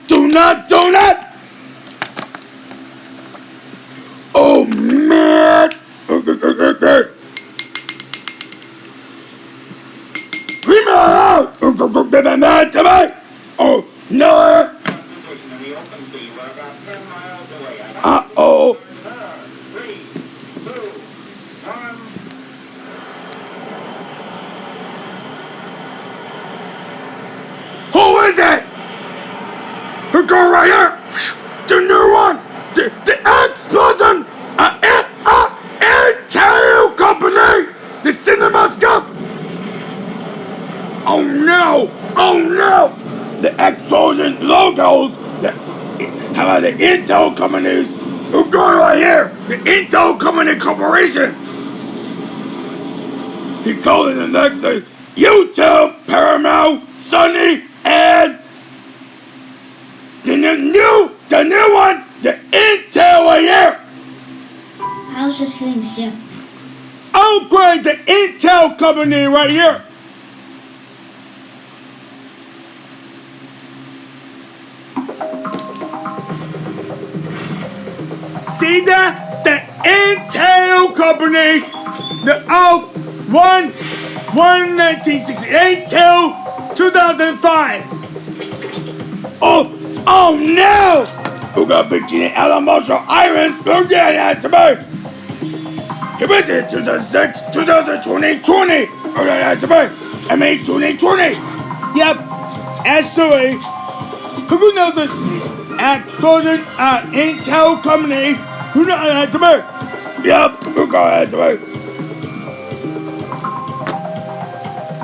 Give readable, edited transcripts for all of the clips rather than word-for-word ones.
Do not! Oh, man! Leave me alone! Oh, no! Uh-oh! Who is it? Her girl right here! The new one! The explosion! Intel company! The cinema stuff! Oh no! Oh no! The explosion logos! How about the Intel companies? Her girl right here! The Intel company corporation! He called it the next thing. You tell Paramount, Sony, and the new one, the Intel right here. I was just feeling sick. Upgrade the Intel company right here. See that? The Intel company, the 1968 till 2005. Oh no! We got Big Genie Alamoso Irons. Oh yeah, that's me. Give it to 2006, 2020. Oh yeah, that's me. I mean 2020. Yep. Actually, who knows this? Explosion Intel company. Who knows that's me? Yep. Who got that to me?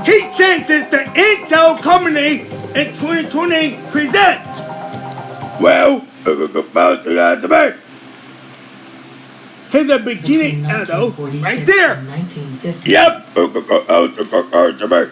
He changes the Intel company in 2020 present. Well, about that to me. Here's a bikini Edo right there. Yep. To me.